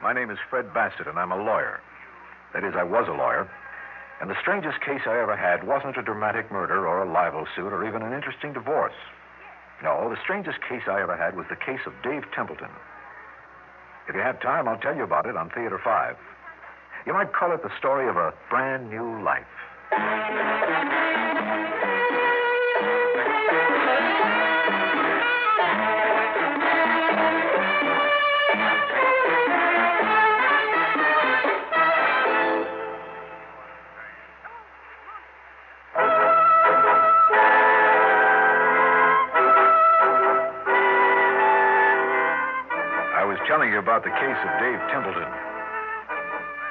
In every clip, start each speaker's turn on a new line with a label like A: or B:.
A: My name is Fred Bassett, and I'm a lawyer. That is, I was a lawyer. And the strangest case I ever had wasn't a dramatic murder or a libel suit or even an interesting divorce. No, the strangest case I ever had was the case of Dave Templeton. If you have time, I'll tell you about it on Theater 5. You might call it the story of a brand new life. Telling you about the case of Dave Templeton.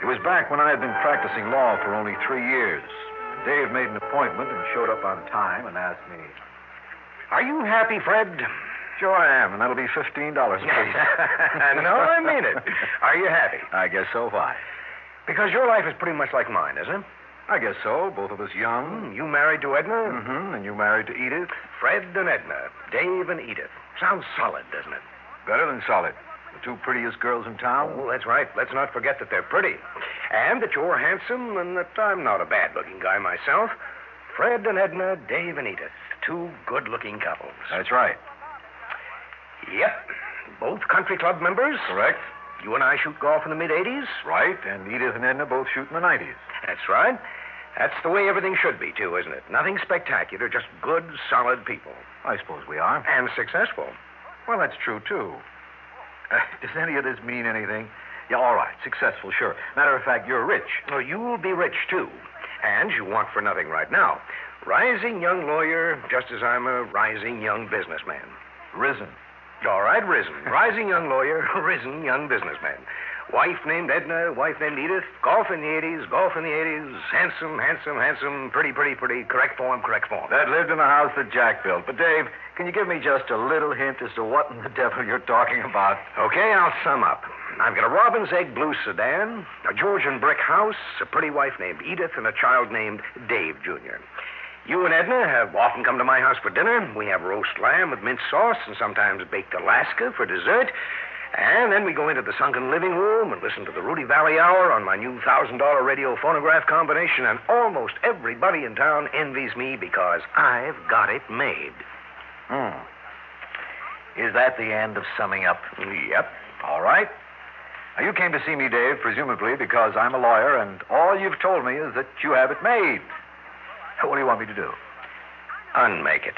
A: It was back when I had been practicing law for only 3 years. Dave made an appointment and showed up on time and asked me,
B: "Are you happy, Fred?"
A: "Sure I am, and that'll be $15 a piece."
B: No, I mean it. Are you happy?
A: I guess so, fine.
B: Because your life is pretty much like mine, isn't it?
A: I guess so. Both of us young.
B: You married to Edna?
A: Mm-hmm. And you married to Edith?
B: Fred and Edna. Dave and Edith. Sounds solid, doesn't it?
A: Better than solid. The 2 prettiest girls in town?
B: Oh, that's right. Let's not forget that they're pretty. And that you're handsome and that I'm not a bad-looking guy myself. Fred and Edna, Dave and Edith. 2 good-looking couples.
A: That's right.
B: Yep. Both country club members.
A: Correct.
B: You and I shoot golf in the mid-'80s.
A: Right. And Edith and Edna both shoot in the 90s.
B: That's right. That's the way everything should be, too, isn't it? Nothing spectacular, just good, solid people.
A: I suppose we are.
B: And successful.
A: Well, that's true, too. Does any of this mean anything? Yeah, all right. Successful, sure. Matter of fact, you're rich.
B: Well, you'll be rich, too. And you want for nothing right now. Rising young lawyer, just as I'm a rising young businessman.
A: Risen.
B: All right, risen. Rising young lawyer, risen young businessman. Wife named Edna, wife named Edith. Golf in the 80s, golf in the 80s. Handsome, handsome, handsome. Pretty, pretty, pretty. Correct form, correct form.
A: That lived in the house that Jack built. But, Dave, can you give me just a little hint as to what in the devil you're talking about?
B: Okay, I'll sum up. I've got a robin's egg blue sedan, a Georgian brick house, a pretty wife named Edith, and a child named Dave Jr. You and Edna have often come to my house for dinner. We have roast lamb with mint sauce and sometimes baked Alaska for dessert. And then we go into the sunken living room and listen to the Rudy Valley Hour on my new $1,000 radio phonograph combination, and almost everybody in town envies me because I've got it made.
A: Is that the end of summing up?
B: Yep.
A: All right. Now, you came to see me, Dave, presumably because I'm a lawyer, and all you've told me is that you have it made. What do you want me to do?
B: Unmake it.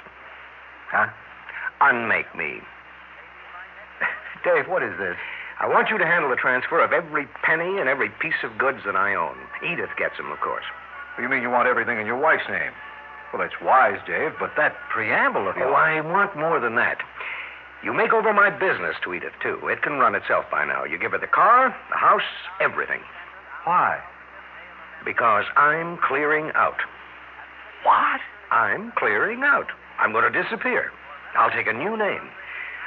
A: Huh?
B: Unmake me.
A: Dave, what is this?
B: I want you to handle the transfer of every penny and every piece of goods that I own. Edith gets them, of course.
A: You mean you want everything in your wife's name? Well, that's wise, Dave, but that preamble of yours...
B: Oh, I want more than that. You make over my business to Edith, too. It can run itself by now. You give her the car, the house, everything.
A: Why?
B: Because I'm clearing out.
A: What?
B: I'm clearing out. I'm going to disappear. I'll take a new name.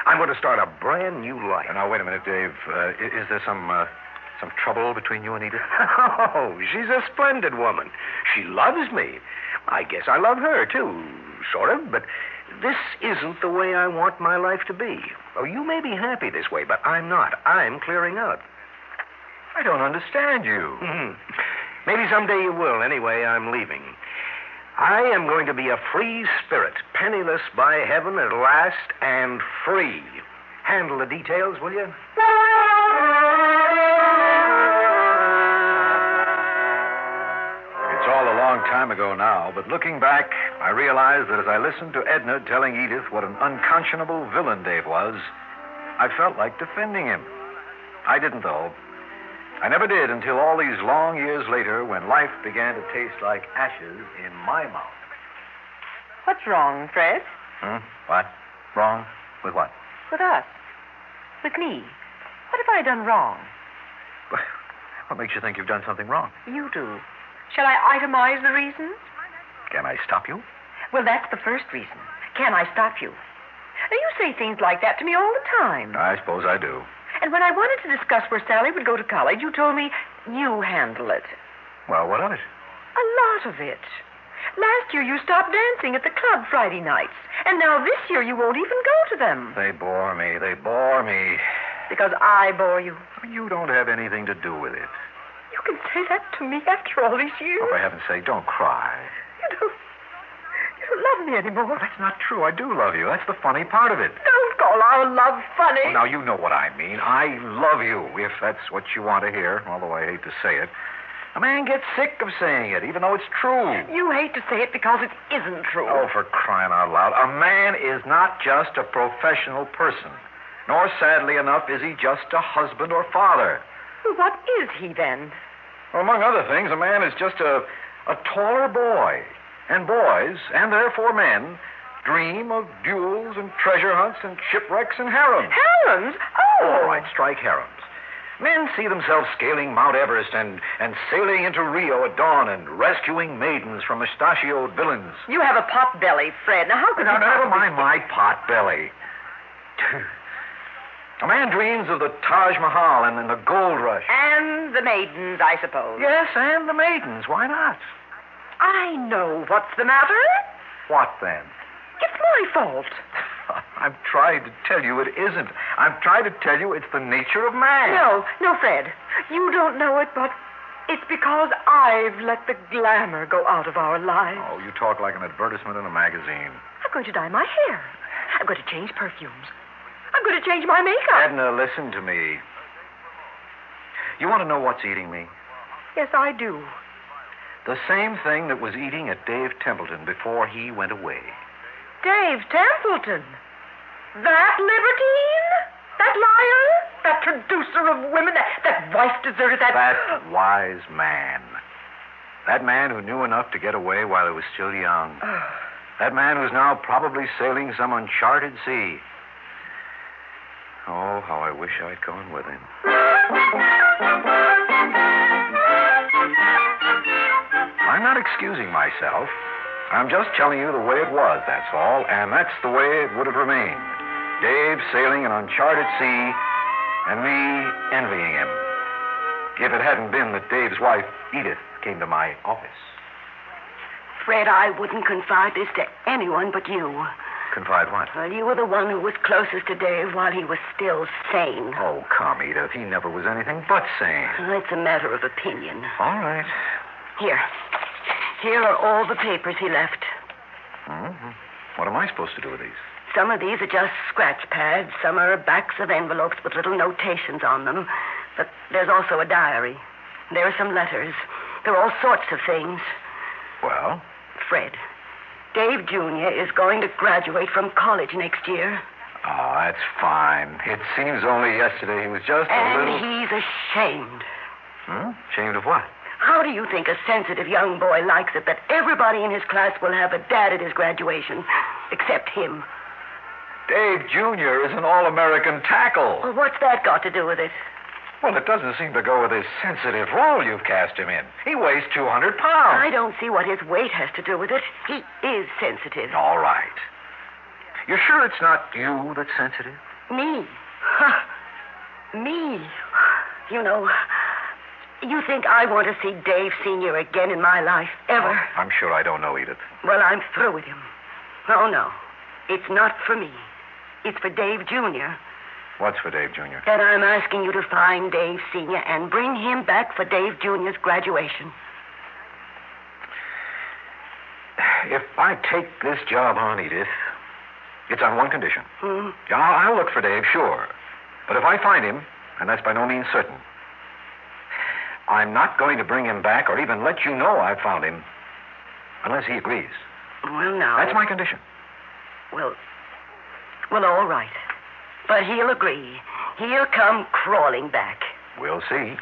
B: I'm going to start a brand new life.
A: Now, wait a minute, Dave. Is there some trouble between you and Edith?
B: Oh, she's a splendid woman. She loves me. I guess I love her, too, sort of, but this isn't the way I want my life to be. Oh, you may be happy this way, but I'm not. I'm clearing out.
A: I don't understand you.
B: Maybe someday you will. Anyway, I'm leaving. I am going to be a free spirit, penniless by heaven at last, and free. Handle the details, will you?
A: It's all a long time ago now, but looking back, I realized that as I listened to Edna telling Edith what an unconscionable villain Dave was, I felt like defending him. I didn't, though. I never did until all these long years later when life began to taste like ashes in my mouth.
C: What's wrong, Fred?
A: What? Wrong? With what?
C: With us. With me. What have I done wrong?
A: What makes you think you've done something wrong?
C: You do. Shall I itemize the reasons?
A: Can I stop you?
C: Well, that's the first reason. Can I stop you? Now, you say things like that to me all the time.
A: I suppose I do.
C: And when I wanted to discuss where Sally would go to college, you told me you handle it.
A: Well, what of it?
C: A lot of it. Last year you stopped dancing at the club Friday nights. And now this year you won't even go to them.
A: They bore me. They bore me.
C: Because I bore you.
A: You don't have anything to do with it.
C: You can say that to me after all these years.
A: Oh, for heaven's sake, don't cry.
C: You don't love me anymore.
A: That's not true. I do love you. That's the funny part of it.
C: Don't call our love funny.
A: Oh, now, you know what I mean. I love you, if that's what you want to hear, although I hate to say it. A man gets sick of saying it, even though it's true.
C: You hate to say it because it isn't true.
A: Oh, for crying out loud. A man is not just a professional person, nor, sadly enough, is he just a husband or father.
C: Well, what is he, then?
A: Well, among other things, a man is just a taller boy. And boys, and therefore men, dream of duels and treasure hunts and shipwrecks and harems.
C: Harems? Oh!
A: All right, strike harems. Men see themselves scaling Mount Everest and sailing into Rio at dawn and rescuing maidens from mustachioed villains.
C: You have a pot belly, Fred. Now, how could
A: Now,
C: you...
A: never mind my pot belly. A man dreams of the Taj Mahal and the gold rush.
C: And the maidens, I suppose.
A: Yes, and the maidens. Why not?
C: I know what's the matter.
A: What then?
C: It's my fault.
A: I'm trying to tell you it isn't. I'm trying to tell you it's the nature of man.
C: No, Fred. You don't know it, but it's because I've let the glamour go out of our lives.
A: Oh, you talk like an advertisement in a magazine.
C: I'm going to dye my hair. I'm going to change perfumes. I'm going to change my makeup.
A: Edna, listen to me. You want to know what's eating me?
C: Yes, I do.
A: The same thing that was eating at Dave Templeton before he went away.
C: Dave Templeton? That libertine? That liar? That traducer of women? That wife deserter?
A: That wise man. That man who knew enough to get away while he was still young. That man who's now probably sailing some uncharted sea. Oh, how I wish I'd gone with him. I'm not excusing myself. I'm just telling you the way it was, that's all. And that's the way it would have remained. Dave sailing an uncharted sea, and me envying him. If it hadn't been that Dave's wife, Edith, came to my office.
D: Fred, I wouldn't confide this to anyone but you.
A: Confide what?
D: Well, you were the one who was closest to Dave while he was still sane.
A: Oh, come, Edith. He never was anything but sane.
D: Well, it's a matter of opinion.
A: All right.
D: Here are all the papers he left.
A: Mm-hmm. What am I supposed to do with these?
D: Some of these are just scratch pads. Some are backs of envelopes with little notations on them. But there's also a diary. There are some letters. There are all sorts of things.
A: Well?
D: Fred, Dave Jr. is going to graduate from college next year.
A: Oh, that's fine. It seems only yesterday he was just
D: and he's ashamed.
A: Ashamed of what?
D: How do you think a sensitive young boy likes it that everybody in his class will have a dad at his graduation, except him?
A: Dave Jr. is an all-American tackle.
D: Well, what's that got to do with it?
A: Well, it doesn't seem to go with his sensitive role you've cast him in. He weighs 200 pounds.
D: I don't see what his weight has to do with it. He is sensitive.
A: All right. You're sure it's not you that's sensitive?
D: Me? Me? You know, you think I want to see Dave Sr. again in my life, ever?
A: Oh, I'm sure I don't know, Edith.
D: Well, I'm through with him. Oh, no. It's not for me. It's for Dave Jr.
A: What's for Dave Jr.?
D: And I'm asking you to find Dave Sr. and bring him back for Dave Jr.'s graduation.
A: If I take this job on, Edith, it's on one condition. I'll look for Dave, sure. But if I find him, and that's by no means certain, I'm not going to bring him back or even let you know I've found him unless he agrees.
D: Well, now...
A: That's my condition.
D: Well, all right. But he'll agree. He'll come crawling back.
A: We'll see.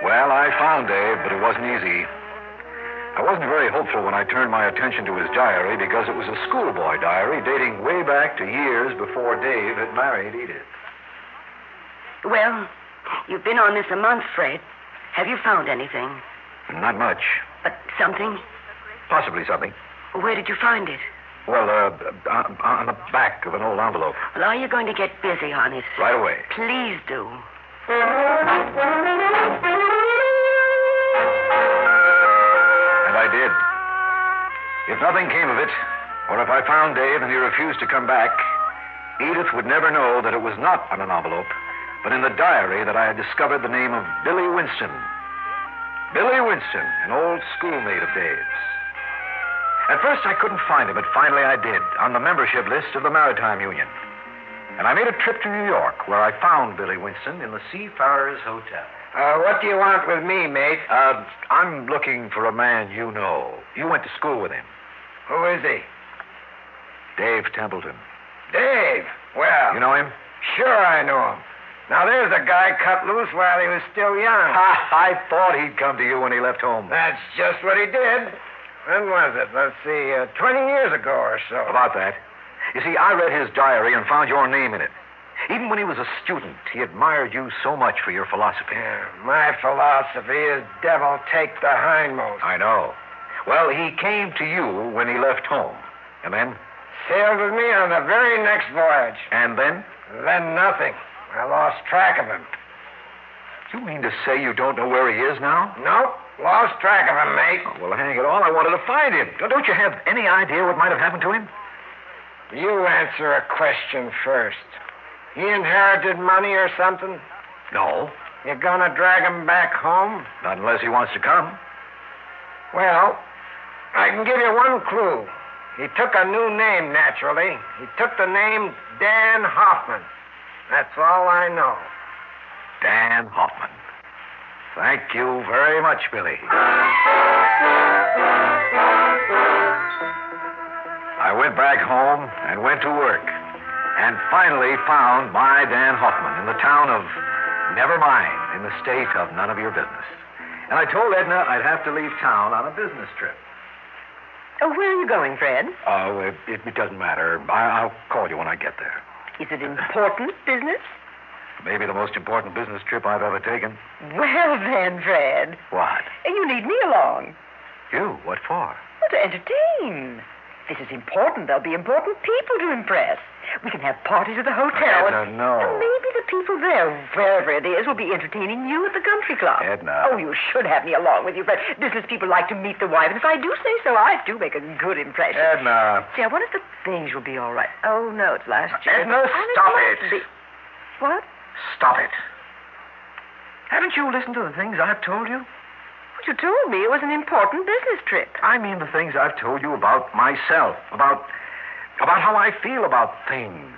A: Well, I found Dave, but it wasn't easy. I wasn't very hopeful when I turned my attention to his diary because it was a schoolboy diary dating way back to years before Dave had married Edith.
D: Well, you've been on this a month, Fred. Have you found anything?
A: Not much.
D: But something?
A: Possibly something.
D: Where did you find it?
A: Well, on the back of an old envelope.
D: Well, are you going to get busy on it?
A: Right away.
D: Please do.
A: And I did. If nothing came of it, or if I found Dave and he refused to come back, Edith would never know that it was not on an envelope, but in the diary that I had discovered the name of Billy Winston. Billy Winston, an old schoolmate of Dave's. At first, I couldn't find him, but finally I did, on the membership list of the Maritime Union. And I made a trip to New York, where I found Billy Winston in the Seafarers Hotel.
B: What do you want with me, mate?
A: I'm looking for a man you know. You went to school with him.
B: Who is he?
A: Dave Templeton.
B: Dave. Well,
A: You know him?
B: sure I know him. Now, there's a guy cut loose while he was still young.
A: I thought he'd come to you when he left home.
B: That's just what he did. When was it? Let's see, 20 years ago or so.
A: About that. You see, I read his diary and found your name in it. Even when he was a student, he admired you so much for your philosophy.
B: Yeah, my philosophy is devil take the hindmost.
A: I know. Well, he came to you when he left home. And then?
B: Sailed with me on the very next voyage.
A: And then?
B: Then nothing. I lost track of him.
A: You mean to say you don't know where he is now?
B: Nope. Lost track of him, mate.
A: Oh, well, hang it all, I wanted to find him. Don't you have any idea what might have happened to him?
B: You answer a question first. He inherited money or something?
A: No.
B: You gonna drag him back home?
A: Not unless he wants to come.
B: Well, I can give you one clue. He took a new name, naturally. He took the name Dan Hoffman. That's all I know.
A: Dan Hoffman. Thank you very much, Billy. I went back home and went to work, and finally found my Dan Hoffman in the town of Nevermind, in the state of none of your business. And I told Edna I'd have to leave town on a business trip.
C: Oh, where are you going, Fred?
A: Oh, it doesn't matter. I'll call you when I get there.
C: Is it important business?
A: Maybe the most important business trip I've ever taken.
C: Well, then, Fred.
A: What?
C: You need me along.
A: You? What for?
C: Well, to entertain. This is important. There'll be important people to impress. We can have parties at the hotel.
A: Edna, no.
C: And maybe the people there, wherever it is, will be entertaining you at the country club.
A: Edna.
C: Oh, you should have me along with you, Fred. Business people like to meet the wife, and if I do say so, I do make a good impression.
A: Edna.
C: See, I wonder if the things will be all right. Oh, no, it's last year.
A: Edna,
C: Oh,
A: stop
C: must
A: it.
C: be. What?
A: Stop it. Haven't you listened to the things I've told you?
C: But you told me it was an important business trip.
A: I mean the things I've told you about myself, about how I feel about things.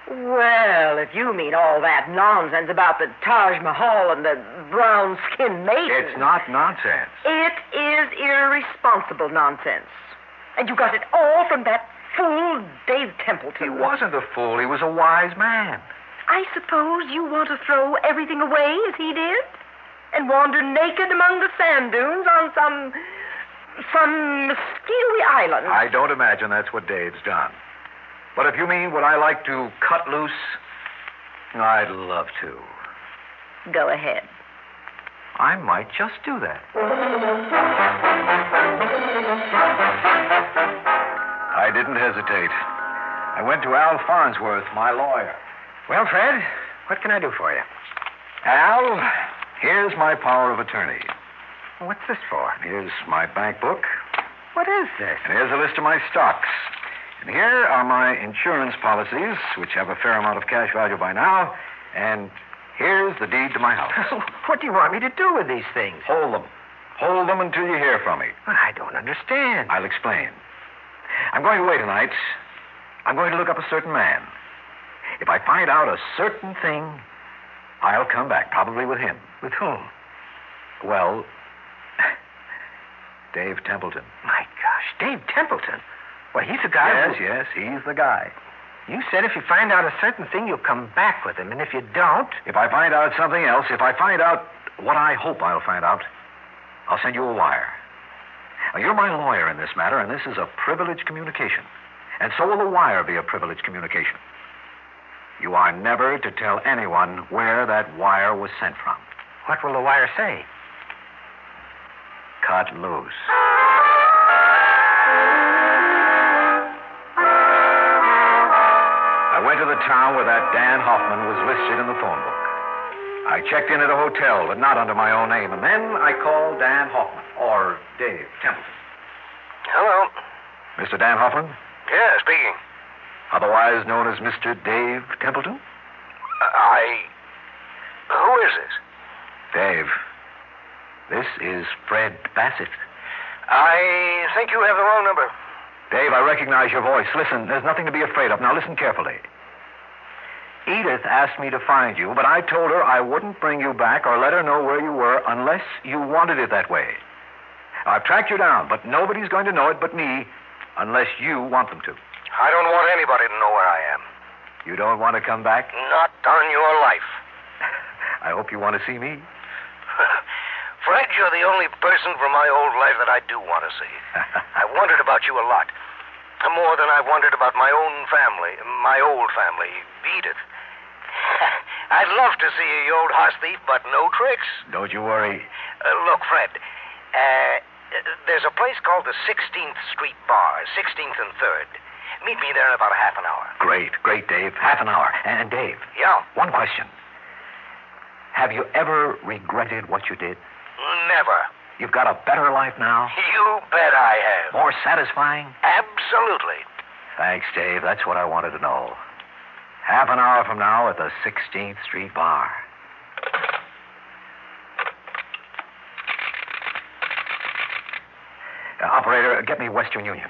C: Well, if you mean all that nonsense about the Taj Mahal and the brown-skinned maiden...
A: It's not nonsense.
C: It is irresponsible nonsense. And you got it all from that fool Dave Templeton.
A: He wasn't a fool. He was a wise man.
C: I suppose you want to throw everything away as he did? And wander naked among the sand dunes on some skewy island?
A: I don't imagine that's what Dave's done. But if you mean would I like to cut loose, I'd love to.
C: Go ahead.
A: I might just do that. I didn't hesitate. I went to Al Farnsworth, my lawyer.
B: Well, Fred, what can I do for you?
A: Al, here's my power of attorney.
B: What's this for?
A: Here's my bank book.
B: What is this?
A: And here's a list of my stocks. And here are my insurance policies, which have a fair amount of cash value by now. And here's the deed to my house.
B: What do you want me to do with these things?
A: Hold them. Hold them until you hear from me.
B: I don't understand.
A: I'll explain. I'm going away tonight. I'm going to look up a certain man. If I find out a certain thing, I'll come back, probably with him.
B: With whom?
A: Well, Dave Templeton.
B: My gosh, Dave Templeton. Well, he's the guy
A: Yes, he's the guy.
B: You said if you find out a certain thing, you'll come back with him. And if you don't...
A: If I find out something else, if I find out what I hope I'll find out, I'll send you a wire. Now, you're my lawyer in this matter, and this is a privileged communication. And so will the wire be a privileged communication. You are never to tell anyone where that wire was sent from.
B: What will the wire say?
A: Cut loose. I went to the town where that Dan Hoffman was listed in the phone book. I checked in at a hotel, but not under my own name, and then I called Dan Hoffman, or Dave Templeton.
B: Hello.
A: Mr. Dan Hoffman?
B: Yeah, speaking.
A: Otherwise known as Mr. Dave Templeton?
B: Who is this?
A: Dave, this is Fred Bassett.
B: I think you have the wrong number.
A: Dave, I recognize your voice. Listen, there's nothing to be afraid of. Now listen carefully. Edith asked me to find you, but I told her I wouldn't bring you back or let her know where you were unless you wanted it that way. I've tracked you down, but nobody's going to know it but me unless you want them to.
B: I don't want anybody to know where I am.
A: You don't want to come back?
B: Not on your life.
A: I hope you want to see me.
B: Fred, you're the only person from my old life that I do want to see. I wondered about you a lot. More than I've wondered about my own family, my old family, Edith. I'd love to see you old horse thief, but no tricks.
A: Don't you worry.
B: Look, Fred, there's a place called the 16th Street Bar, 16th and 3rd. Meet me there in about a half an hour.
A: Great, Dave. Half an hour. And Dave.
B: Yeah?
A: One question. Have you ever regretted what you did?
B: Never.
A: You've got a better life now?
B: You bet I have.
A: More satisfying?
B: Absolutely.
A: Thanks, Dave. That's what I wanted to know. Half an hour from now at the 16th Street Bar. Operator, get me Western Union.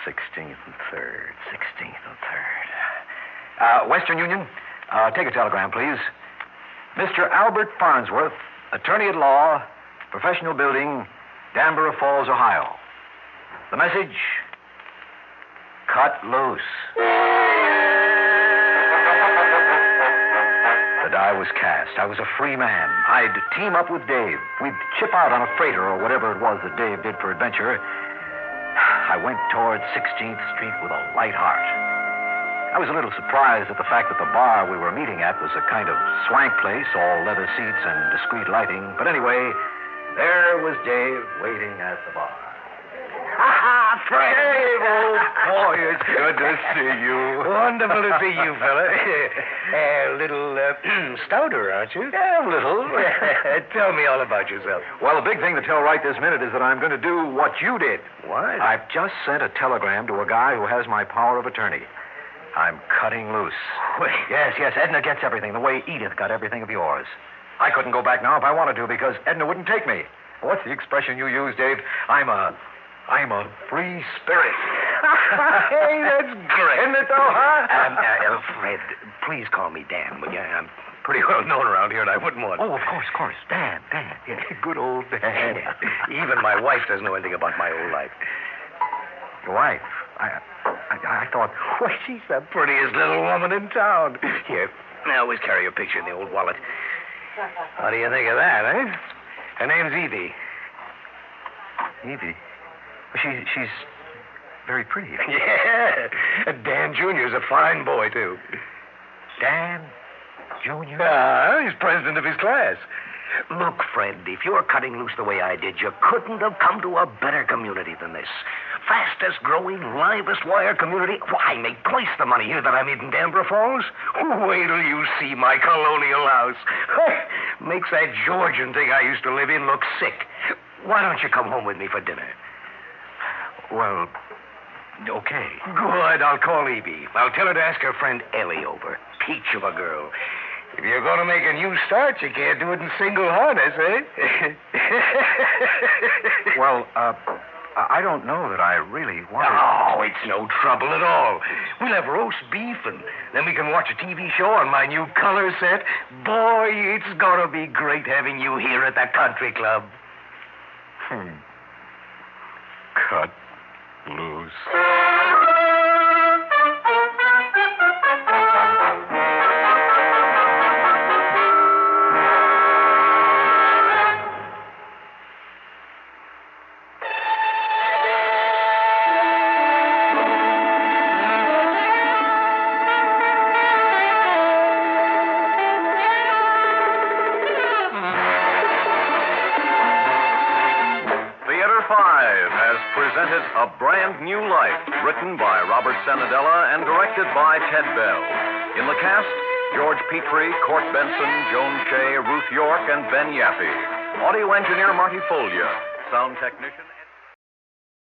A: 16th and 3rd. 16th and 3rd. Western Union, take a telegram, please. Mr. Albert Farnsworth, attorney at law, professional building, Danbury Falls, Ohio. The message, cut loose. The die was cast. I was a free man. I'd team up with Dave. We'd chip out on a freighter or whatever it was that Dave did for adventure. I went toward 16th Street with a light heart. I was a little surprised at the fact that the bar we were meeting at was a kind of swank place, all leather seats and discreet lighting. But anyway, there was Dave waiting at the bar.
B: Fred!
A: Dave, old boy, it's good to see you.
B: Wonderful to see you, fella. A little stouter, aren't you?
A: Yeah, a little.
B: Tell me all about yourself.
A: Well, the big thing to tell right this minute is that I'm going to do what you did.
B: What?
A: I've just sent a telegram to a guy who has my power of attorney. I'm cutting loose.
B: Wait.
A: Yes, Edna gets everything, the way Edith got everything of yours. I couldn't go back now if I wanted to because Edna wouldn't take me. What's the expression you use, Dave? I'm a free spirit.
B: Hey, that's great.
A: Isn't it, though, huh?
B: Fred, please call me Dan, will you? I'm pretty well known around here, and I wouldn't want...
A: Oh, of course. Dan. Yeah, good old Dan.
B: Even my wife doesn't know anything about my old life.
A: Your wife? I thought...
B: Well, she's the prettiest little woman in town. Here, I always carry her picture in the old wallet. How do you think of that, eh? Her name's Evie.
A: Evie? She's very pretty.
B: Yeah. Dan Jr.'s a fine boy, too.
A: Dan Jr.?
B: He's president of his class. Look, Fred, if you're cutting loose the way I did, you couldn't have come to a better community than this. Fastest growing, livest wire community. Why, make twice the money here that I made in Danbury Falls. Wait till you see my colonial house. Makes that Georgian thing I used to live in look sick. Why don't you come home with me for dinner?
A: Well, okay.
B: Good. I'll call Evie. I'll tell her to ask her friend Ellie over. Peach of a girl. If you're going to make a new start, you can't do it in single harness, eh?
A: Well, I don't know that I really want to...
B: Oh, it's no trouble at all. We'll have roast beef, and then we can watch a TV show on my new color set. Boy, it's going to be great having you here at the country club.
A: Cut loose.
E: presented A Brand New Life, written by Robert Sanadella and directed by Ted Bell. In the cast, George Petrie, Court Benson, Joan Shea, Ruth York, and Ben Yaffe. Audio engineer Marty Follia. Sound technician...